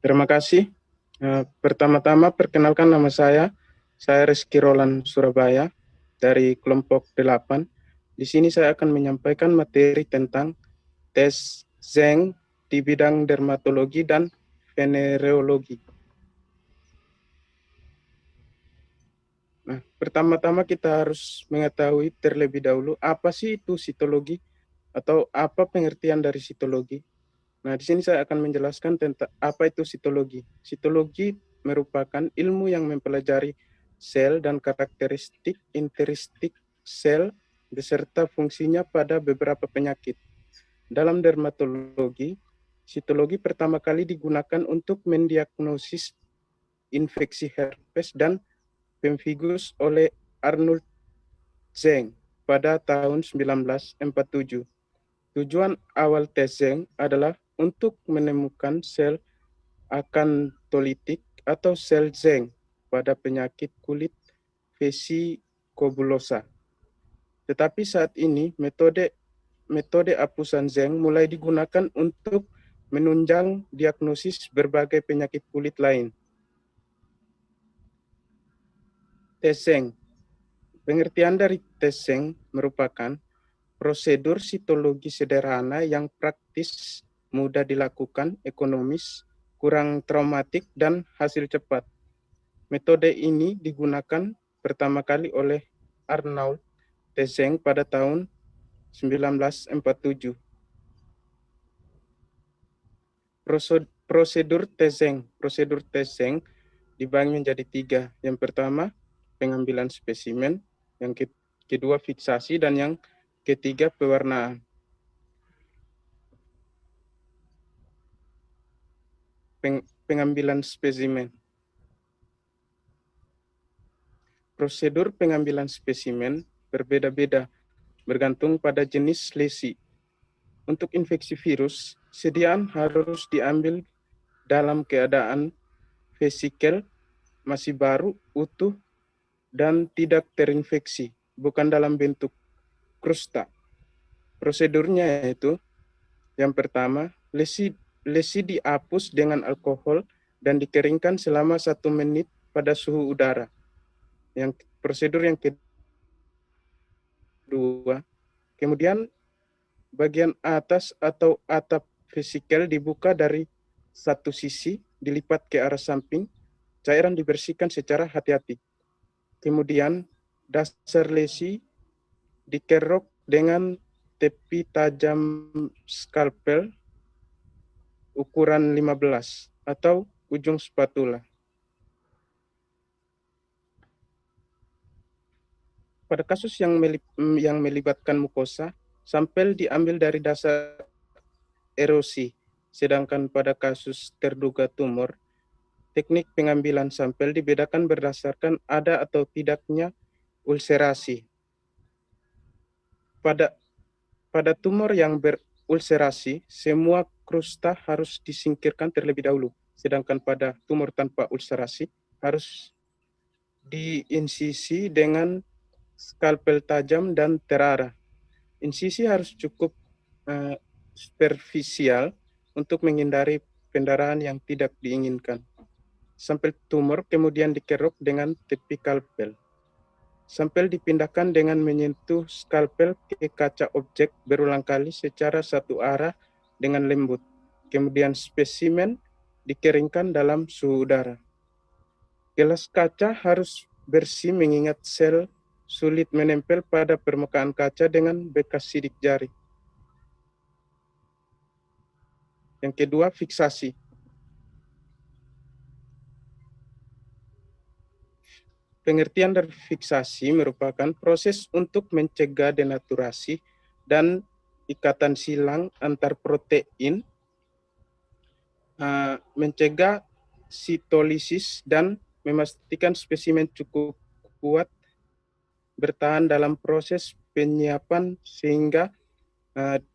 Terima kasih. Pertama-tama perkenalkan nama saya Rizky Roland Surabaya dari kelompok 8. Di sini saya akan menyampaikan materi tentang tes Zeng di bidang dermatologi dan venereologi. Nah, pertama-tama kita harus mengetahui terlebih dahulu apa sih itu sitologi atau apa pengertian dari sitologi. Nah, di sini saya akan menjelaskan tentang apa itu sitologi. Sitologi merupakan ilmu yang mempelajari sel dan karakteristik intrinsik sel beserta fungsinya pada beberapa penyakit. Dalam dermatologi, sitologi pertama kali digunakan untuk mendiagnosis infeksi herpes dan pemphigus oleh Arnold Zeng pada tahun 1947. Tujuan awal tes Zeng adalah untuk menemukan sel akantolitik atau sel Zeng pada penyakit kulit vesikobulosa. Tetapi saat ini metode apusan Zeng mulai digunakan untuk menunjang diagnosis berbagai penyakit kulit lain. Tes Zeng. Pengertian dari tes Zeng merupakan prosedur sitologi sederhana yang praktis, mudah dilakukan, ekonomis, kurang traumatik, dan hasil cepat. Metode ini digunakan pertama kali oleh Arnold Zeng pada tahun 1947. Prosedur tes Zeng dibagi menjadi 3. Yang pertama, pengambilan spesimen, yang kedua fiksasi, dan yang ketiga pewarnaan. Pengambilan spesimen. Prosedur pengambilan spesimen berbeda-beda bergantung pada jenis lesi. Untuk infeksi virus, sediaan harus diambil dalam keadaan vesikel masih baru, utuh, dan tidak terinfeksi, bukan dalam bentuk krusta. Prosedurnya yaitu, yang pertama, lesi dihapus dengan alkohol dan dikeringkan selama 1 menit pada suhu udara. Prosedur yang kedua, kemudian bagian atas atau atap vesikel dibuka dari satu sisi, dilipat ke arah samping, cairan dibersihkan secara hati-hati. Kemudian dasar lesi dikerok dengan tepi tajam skalpel ukuran 15 atau ujung spatula. Pada kasus yang melibatkan mukosa, sampel diambil dari dasar erosi, sedangkan pada kasus terduga tumor, teknik pengambilan sampel dibedakan berdasarkan ada atau tidaknya ulserasi. Pada tumor yang berulserasi, semua krusta harus disingkirkan terlebih dahulu, sedangkan pada tumor tanpa ulserasi harus diinsisi dengan skalpel tajam dan terarah. Insisi harus cukup superficial untuk menghindari pendarahan yang tidak diinginkan. Sampel tumor kemudian dikerok dengan tepi skalpel. Sampel dipindahkan dengan menyentuh skalpel ke kaca objek berulang kali secara satu arah dengan lembut. Kemudian spesimen dikeringkan dalam suhu udara. Gelas kaca harus bersih mengingat sel sulit menempel pada permukaan kaca dengan bekas sidik jari. Yang kedua, fiksasi. Pengertian dari fiksasi merupakan proses untuk mencegah denaturasi dan ikatan silang antar protein, mencegah sitolisis, dan memastikan spesimen cukup kuat bertahan dalam proses penyiapan sehingga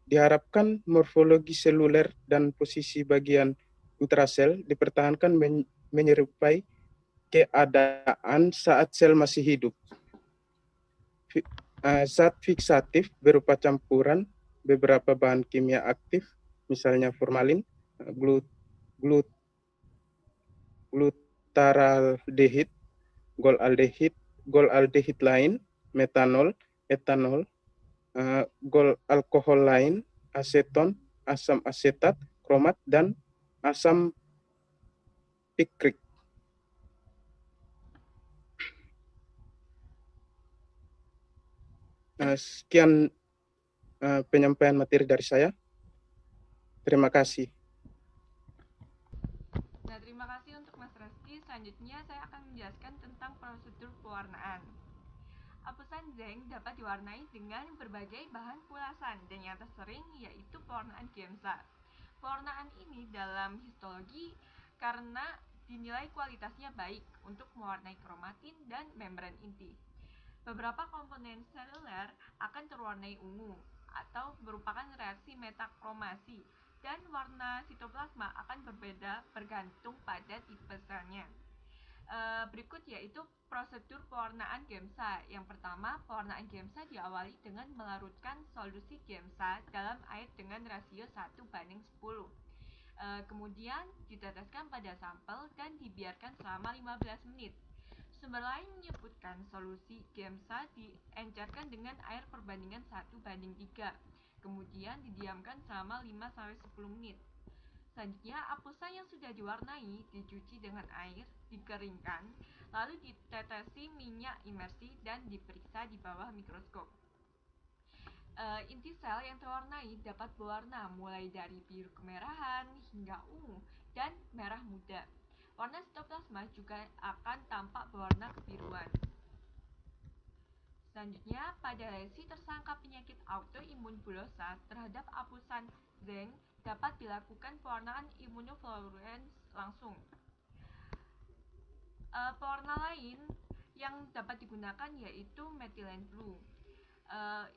diharapkan morfologi seluler dan posisi bagian intrasel dipertahankan menyerupai keadaan saat sel masih hidup. Zat fiksatif berupa campuran beberapa bahan kimia aktif, misalnya formalin, glutaraldehid, gol aldehid lain, metanol, etanol, gol alkohol lain, aseton, asam asetat, kromat, dan asam pikrik. Sekian penyampaian materi dari saya. Terima kasih. Nah, terima kasih untuk Mas Reski. Selanjutnya saya akan menjelaskan tentang prosedur pewarnaan. Apusan zinc dapat diwarnai dengan berbagai bahan pulasan dan yang tersering yaitu pewarnaan Giemsa. Pewarnaan ini dalam histologi karena dinilai kualitasnya baik untuk mewarnai kromatin dan membran inti. Beberapa komponen seluler akan terwarnai ungu atau merupakan reaksi metakromasi dan warna sitoplasma akan berbeda bergantung pada tipe selnya. Berikut yaitu prosedur pewarnaan Giemsa. Yang pertama, pewarnaan Giemsa diawali dengan melarutkan solusi Giemsa dalam air dengan rasio 1:10. Kemudian diteteskan pada sampel dan dibiarkan selama 15 menit. Sumber lain menyebutkan solusi Giemsa diencerkan dengan air perbandingan 1:3. Kemudian didiamkan selama 5-10 menit. Selanjutnya, apusa yang sudah diwarnai dicuci dengan air, dikeringkan, lalu ditetesi minyak imersi dan diperiksa di bawah mikroskop. Inti sel yang terwarnai dapat berwarna mulai dari biru kemerahan hingga ungu dan merah muda. Warna sitoplasma juga akan tampak berwarna kebiruan. Selanjutnya, pada lesi tersangka penyakit autoimun bulosa terhadap apusan zinc dapat dilakukan pewarnaan immunofluorescence langsung. Pewarna lain yang dapat digunakan yaitu methylene blue,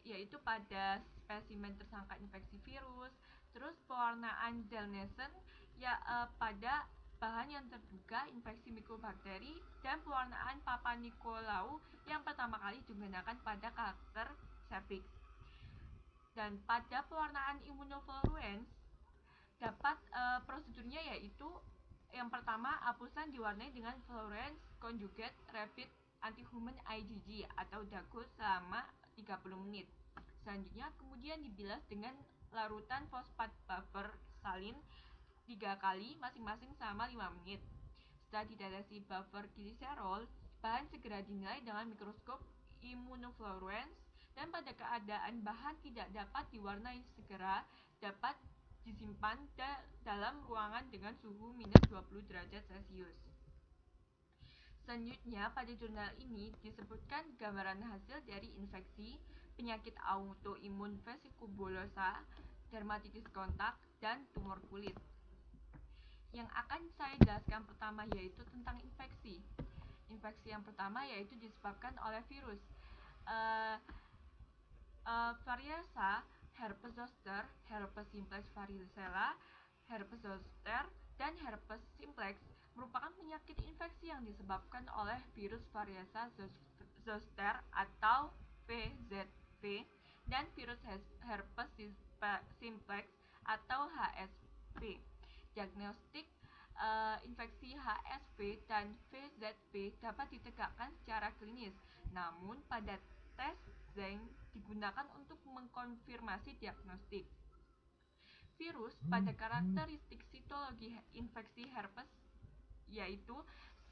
yaitu pada spesimen tersangka infeksi virus. Terus pewarnaan Delnesen pada bahan yang terduga infeksi mikrobakteri, dan pewarnaan Papa Nicolau yang pertama kali digunakan pada karakter septic. Dan pada pewarnaan immunofluorescence dapat prosedurnya yaitu yang pertama, apusan diwarnai dengan fluorescence conjugate rapid antihuman IgG atau DAGO selama 30 menit. Selanjutnya kemudian dibilas dengan larutan fosfat buffer salin 3 kali masing-masing selama 5 menit. Setelah ditetesi buffer gliserol, bahan segera dinilai dengan mikroskop immunofluorescence dan pada keadaan bahan tidak dapat diwarnai segera dapat disimpan dalam ruangan dengan suhu minus 20 derajat Celcius. Selanjutnya, pada jurnal ini disebutkan gambaran hasil dari infeksi, penyakit autoimun vesikulosa, dermatitis kontak, dan tumor kulit. Yang akan saya jelaskan pertama yaitu tentang infeksi. Infeksi yang pertama yaitu disebabkan oleh virus. Variasa herpes zoster, herpes simplex varicella, herpes zoster, dan herpes simplex merupakan penyakit infeksi yang disebabkan oleh virus variasa zoster atau VZV dan virus herpes simplex atau HSV. Diagnostik infeksi HSV dan VZV dapat ditegakkan secara klinis, namun pada tes zinc digunakan untuk mengkonfirmasi diagnostik. Virus pada karakteristik sitologi infeksi herpes yaitu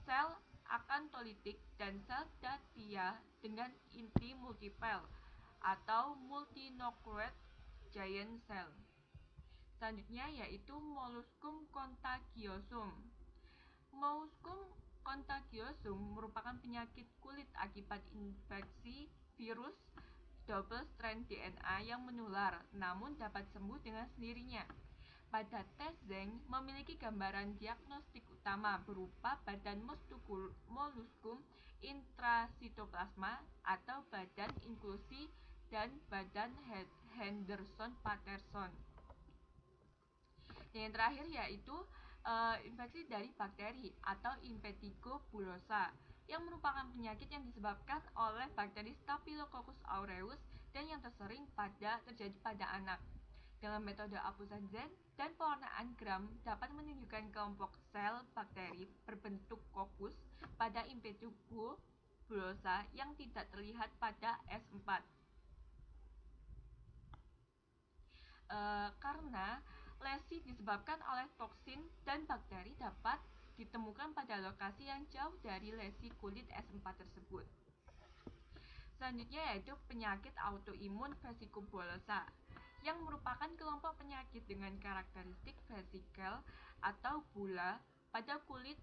sel akantolitik dan sel datia dengan inti multipel atau multinucleate giant cell. Selanjutnya yaitu molluscum contagiosum. Molluscum contagiosum merupakan penyakit kulit akibat infeksi virus double strand DNA yang menular, namun dapat sembuh dengan sendirinya. Pada tes zinc memiliki gambaran diagnostik utama berupa badan molluscum intrasitoplasma atau badan inklusi dan badan Henderson-Patterson. Dan yang terakhir yaitu infeksi dari bakteri atau impetigo bulosa yang merupakan penyakit yang disebabkan oleh bakteri Staphylococcus aureus dan yang terjadi pada anak. Dalam metode hapusan Zen dan pewarnaan Gram dapat menunjukkan kelompok sel bakteri berbentuk kokus pada impedu bulosa yang tidak terlihat pada S4. Karena lesi disebabkan oleh toksin dan bakteri dapat ditemukan pada lokasi yang jauh dari lesi kulit S4 tersebut. Selanjutnya yaitu penyakit autoimun vesikubulosa yang merupakan kelompok penyakit dengan karakteristik vesikel atau bula pada kulit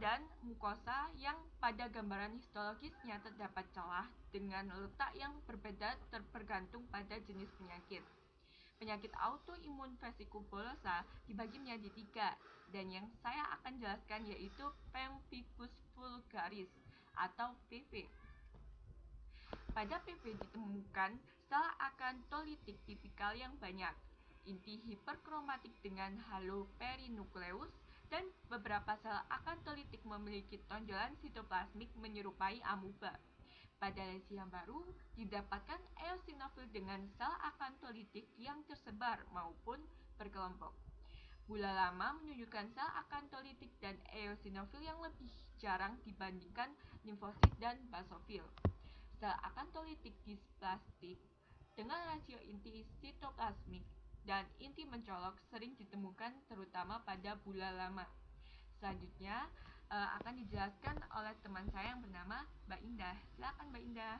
dan mukosa yang pada gambaran histologisnya terdapat celah dengan letak yang berbeda tergantung pada jenis penyakit. Penyakit autoimun vesikubulosa dibagi menjadi 3, dan yang saya akan jelaskan yaitu pemphigus vulgaris atau PV. Pada PV ditemukan sel akantolitik tipikal yang banyak, inti hiperkromatik dengan halo perinukleus, dan beberapa sel akantolitik memiliki tonjolan sitoplasmik menyerupai amuba. Pada lesi yang baru, didapatkan eosinofil dengan sel akantolitik yang tersebar maupun berkelompok. Bula lama menunjukkan sel akantolitik dan eosinofil yang lebih jarang dibandingkan limfosit dan basofil. Sel akantolitik displastik dengan rasio inti sitoplasmik dan inti mencolok sering ditemukan terutama pada bula lama. Selanjutnya akan dijelaskan oleh teman saya yang bernama Mbak Indah. Silakan Mbak Indah.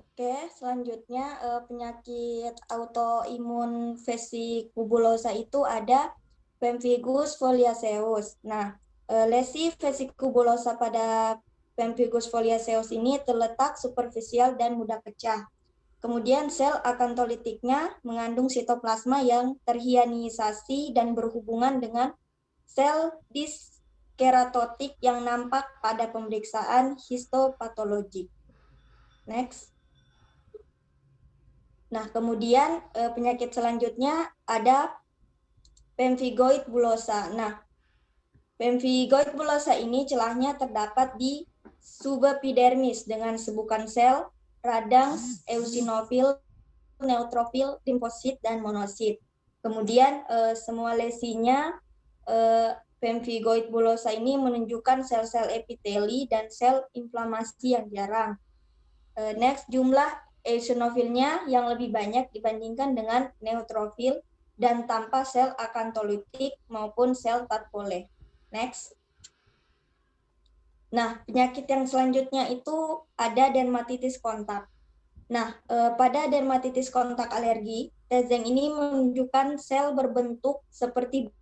Oke, selanjutnya penyakit autoimun vesikubulosa itu ada pemphigus foliaceus. Nah, lesi vesikubulosa pada pemphigus foliaceus ini terletak superficial dan mudah pecah. Kemudian sel akantolitiknya mengandung sitoplasma yang terhyanisasi dan berhubungan dengan sel diskeratotik yang nampak pada pemeriksaan histopatologik. Next. Nah, kemudian penyakit selanjutnya ada pemphigoid bulosa. Nah, pemphigoid bulosa ini celahnya terdapat di subepidermis dengan sebukan sel radang eosinofil, neutrofil, limfosit, dan monosit. Kemudian semua lesinya pemphigoid bulosa ini menunjukkan sel-sel epiteli dan sel inflamasi yang jarang. Next, jumlah eosinofilnya yang lebih banyak dibandingkan dengan neutrofil dan tanpa sel akantolitik maupun sel tadpole. Next. Nah, penyakit yang selanjutnya itu ada dermatitis kontak. Nah, pada dermatitis kontak alergi, tes Zeng ini menunjukkan sel berbentuk seperti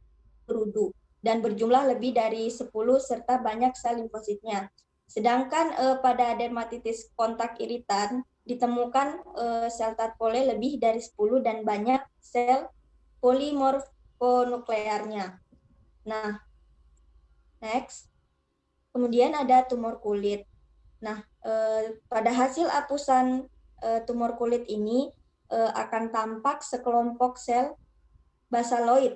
berudu dan berjumlah lebih dari 10 serta banyak sel limfositnya. Sedangkan pada dermatitis kontak iritan ditemukan sel tadpole lebih dari 10 dan banyak sel polimorfonuklearnya. Nah, next. Kemudian ada tumor kulit. Nah, pada hasil hapusan tumor kulit ini akan tampak sekelompok sel basaloid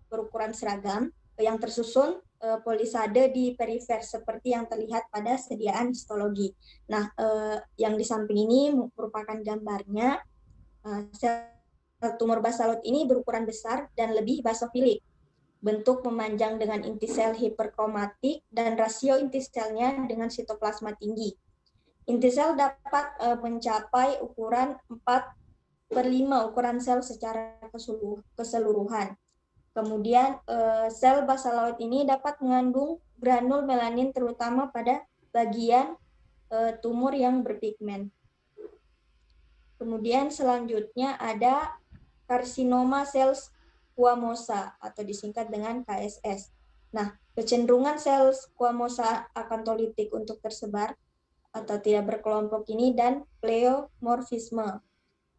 berukuran seragam yang tersusun polisade di perifer seperti yang terlihat pada sediaan histologi. Nah, yang di samping ini merupakan gambarnya. Sel tumor basaloid ini berukuran besar dan lebih basofilik. Bentuk memanjang dengan inti sel hiperkromatik dan rasio inti selnya dengan sitoplasma tinggi. Inti sel dapat mencapai ukuran 4/5 ukuran sel secara keseluruhan. Kemudian sel basaloid ini dapat mengandung granul melanin terutama pada bagian tumor yang berpigmen. Kemudian selanjutnya ada karsinoma sel squamosa atau disingkat dengan KSS. Nah, kecenderungan sel squamosa akantolitik untuk tersebar atau tidak berkelompok ini dan pleomorfisme.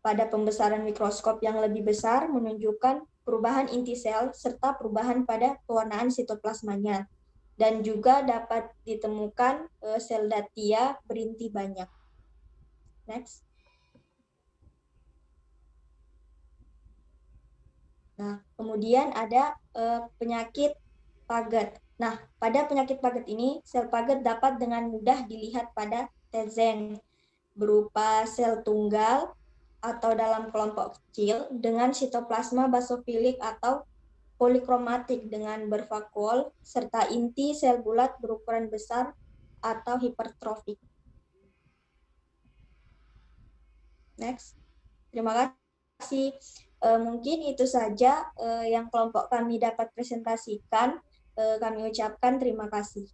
Pada pembesaran mikroskop yang lebih besar menunjukkan perubahan inti sel serta perubahan pada pewarnaan sitoplasmanya. Dan juga dapat ditemukan sel datia berinti banyak. Next. Nah, kemudian ada penyakit Paget. Nah, pada penyakit paget ini, sel paget dapat dengan mudah dilihat pada T-zen berupa sel tunggal atau dalam kelompok kecil dengan sitoplasma basofilik atau polikromatik dengan bervakuol serta inti sel bulat berukuran besar atau hipertrofik. Next. Terima kasih. Mungkin itu saja yang kelompok kami dapat presentasikan. Kami ucapkan terima kasih.